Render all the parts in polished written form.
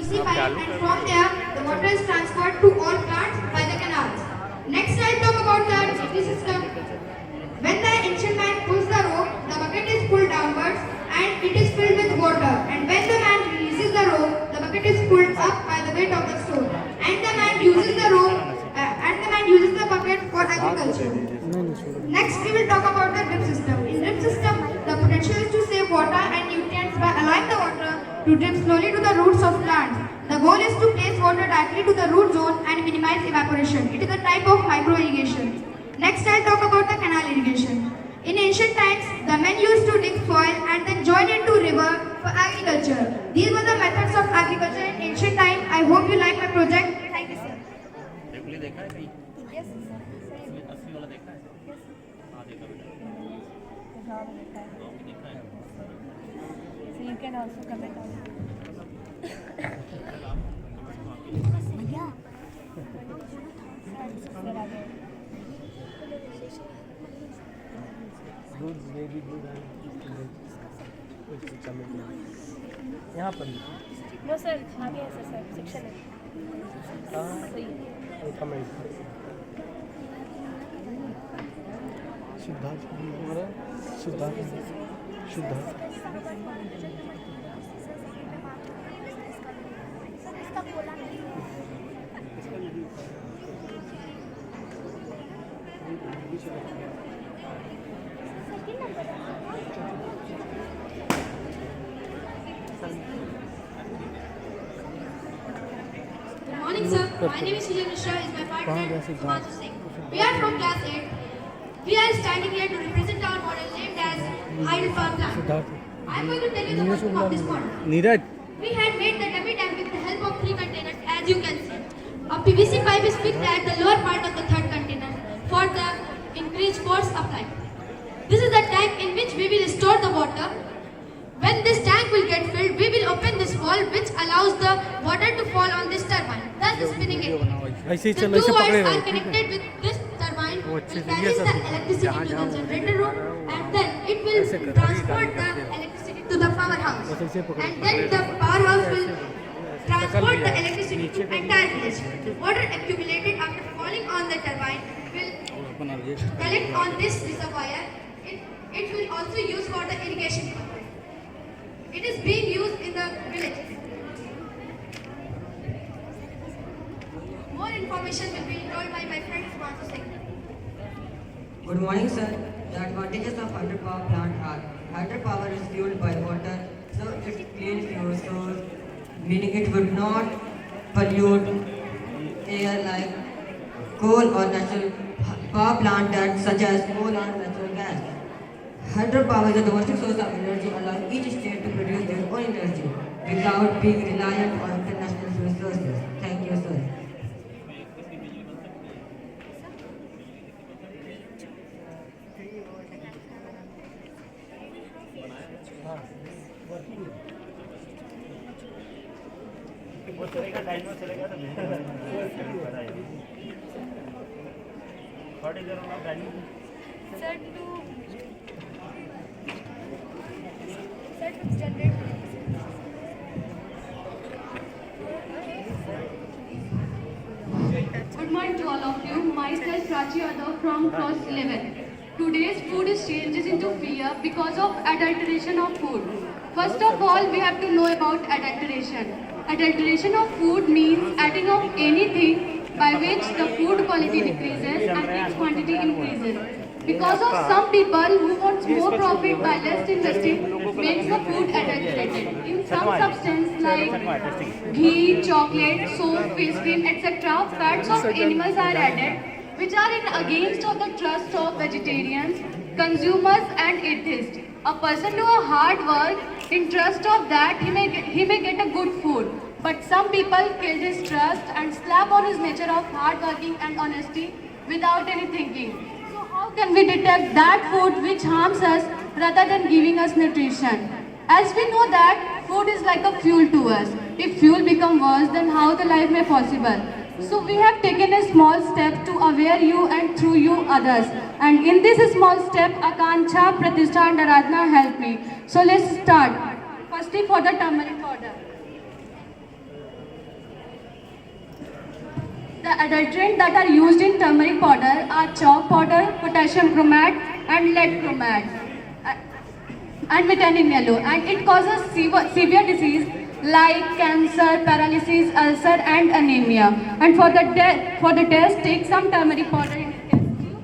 PVC pipe, and from there the water is transferred to all plants by the canals. Next, I'll talk about the DP system. When the ancient man pulls the rope, the bucket is pulled downwards and it is filled with water. And when the man releases the rope, the bucket is pulled up by the weight of the stone. And the man uses the rope uses the bucket for agriculture. Next, we will talk about the drip system. In drip system, the potential is to save water and nutrients by allowing the water to drip slowly to the roots of plants. The goal is to place water directly to the root zone and minimize evaporation. It is a type of micro irrigation. Next, I'll talk about the canal irrigation. In ancient times, the men used to dig soil and then join it to river for agriculture. These were the methods of agriculture in ancient time. I hope you like my project. Thank you, sir. Yes, sir. असली वाला देखा है? Yes. हाँ देखा बेटा। गाँव में देखा है। गाँव में देखा है। So you can also comment on it. भैया। सर आगे। दूध बेबी दूध यहाँ पर No sir, आगे है सर सेक्शन है। सही है। Comment Siddharth Siddharth Good morning, sir. My name is Sujay Mishra. Is my partner Himanshu Singh. We are from class 8. We are standing here to represent our model named as Hydel Power Plant. I am going to tell you the working of this model. Neeraj We had made the dummy tank with the help of 3 containers, as you can see. A PVC pipe is fixed at the lower part of the third container for the increased force applied. This is the tank in which we will store the water. When this tank will get filled, we will open this valve which allows the water to fall on this turbine, thus spinning it. ऐसे ही The चलो two ऐसे पकड़े wires are रहो connected with this turbine, अच्छे will से carry ये the सब electricity जहाँ to the जहाँ generator room, and then it will transport the electricity to the powerhouse. बस ऐसे पकड़ो And then the powerhouse will transport the electricity to entire village. Water accumulated after falling on the turbine will collect on this reservoir. It will also use for the irrigation purpose. It is being used in the villages. More information will be told by my friend Himanshu Singh. Good morning, sir. The advantages of hydropower plant are hydropower is fueled by water, so it's clean fuel source, meaning it would not pollute air like coal or natural power plant that such as coal or natural gas. Hydropower is a domestic source of energy, allowing each state to produce their own energy without being reliant on international resources. Thank you, sir. वो चलेगा time में चलेगा तो what is your timing Sir, to generate. Good morning to all of you. Myself Prachi Yadav from class 11. Today's food is changes into fear because of adulteration of food. First of all, we have to know about adulteration. Adulteration of food means adding of anything by which the food quality decreases and its quantity increases. Because of some people who want more profit by less investing, makes the food adulterated. In some substance like ghee, chocolate, soap, face cream, etc., fats of animals are added, which are in against of the trust of vegetarians, consumers and atheists. A person do a hard work in trust of that he may get a good food. But some people kill his trust and slap on his nature of hard working and honesty without any thinking. So how can we detect that food which harms us rather than giving us nutrition? As we know that food is like a fuel to us. If fuel become worse, then how the life may possible? So we have taken a small step to aware you and through you others. And in this small step, Akanksha, Pratishtha and Aradhana help me. So let's start. Firstly for the turmeric powder. adulterants that are used in turmeric powder are chalk powder, potassium chromate, and lead chromate, and methionine yellow. And it causes severe disease like cancer, paralysis, ulcer, and anemia. And for the test, take some turmeric powder in a test tube.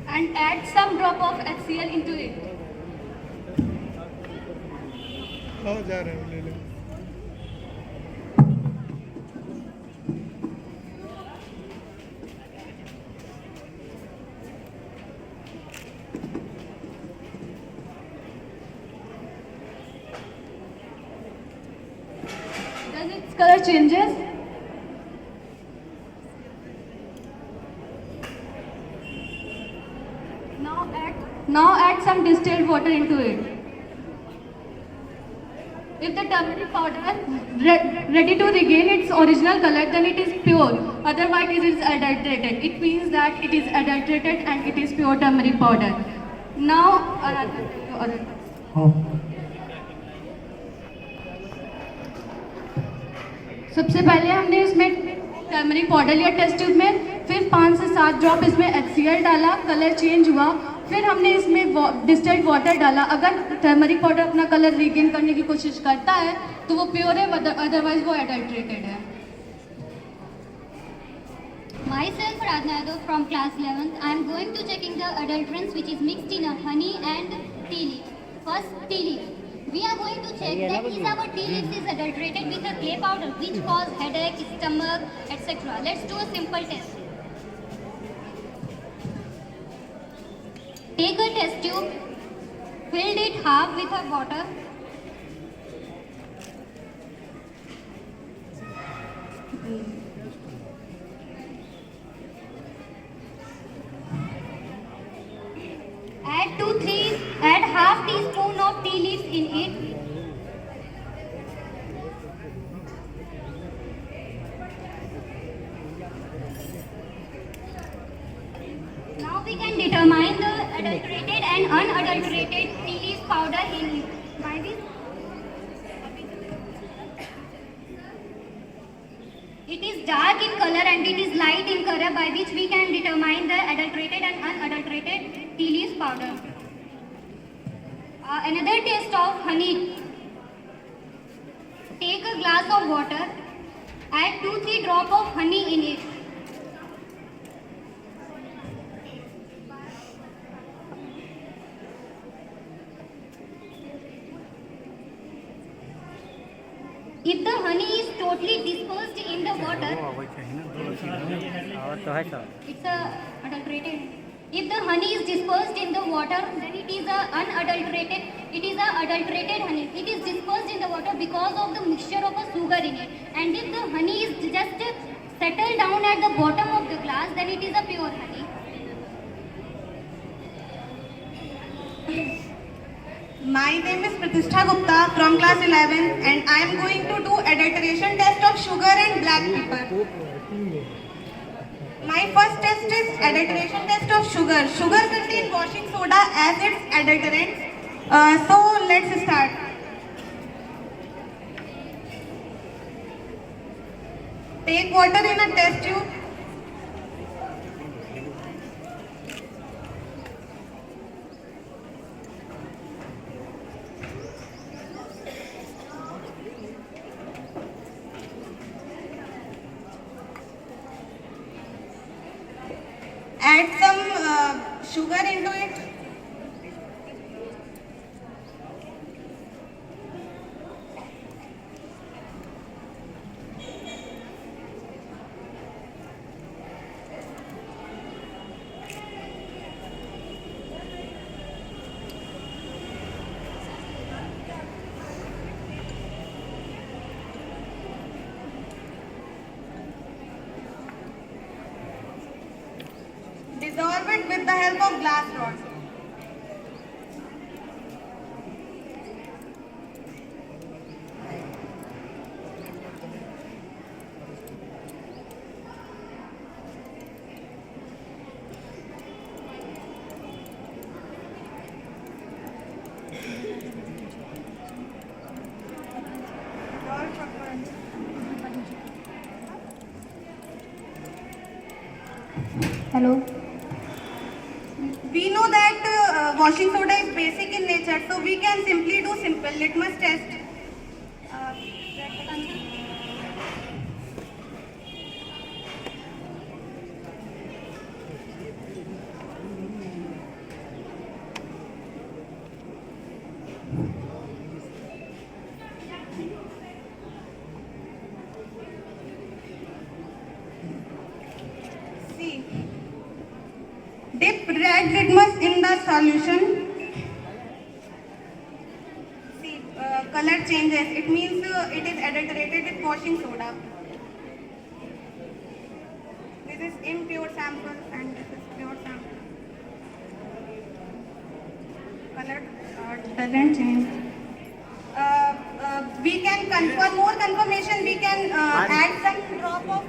And add some drop of HCl into it. आओ जा रहे हो ले लो Does its color changes? Now add some distilled water into it. If the turmeric powder ready to regain its original color, then it is pure. Otherwise, it is adulterated. It means that it is adulterated and it is pure turmeric powder. Now, सबसे पहले हमने इसमें turmeric powder लिया test tube में, फिर 5 से 7 drop इसमें HCl डाला, कलर चेंज हुआ, फिर हमने इसमें डिस्टिल्ड वाटर डाला. अगर टर्मरिक पाउडर अपना कलर रिगेन करने की कोशिश करता है तो वो प्योर है, अदरवाइज वो एडल्ट्रेटेड है. Myself Radhna Yadav from class 11th. I am going to checking the adulterants which is mixed in a honey and tea leaf. First, tea leaf. We are going to check that is our tea leaves is adulterated with a clay powder which cause headache, stomach, etc. Let's do a simple test. Take a test tube, fill it half with a water. Add half teaspoon of tea leaves in it. Now we can determine the adulterated and unadulterated tea leaf powder in it. By this, it is dark in color and it is light in color, by which we can determine the adulterated and unadulterated tea leaf powder. Another taste of honey. Take a glass of water, add 2-3 drops of honey in it. If the honey is totally dispersed in the water, it's adulterated. If the honey is dispersed in the water, then it is unadulterated. It is adulterated honey. It is dispersed in the water because of the mixture of a sugar in it. And if the honey is just settled down at the bottom of the glass, then it is a pure honey. My name is Pratishtha Gupta from class 11 and I am going to do adulteration test of sugar and black pepper. My first test is adulteration test of sugar. Sugar contains washing soda as its adulterant. So let's start. Take water in a test tube. Add some sugar into it. Dissolve it with the help of glass rod. Hello. We know that washing soda is basic in nature, so we can simply do simple litmus test. See, dip red litmus in the solution. See, color changes. It means it is adulterated with washing soda. This is impure sample and this is pure sample. Color doesn't change. We can for more confirmation. We can add some drop of.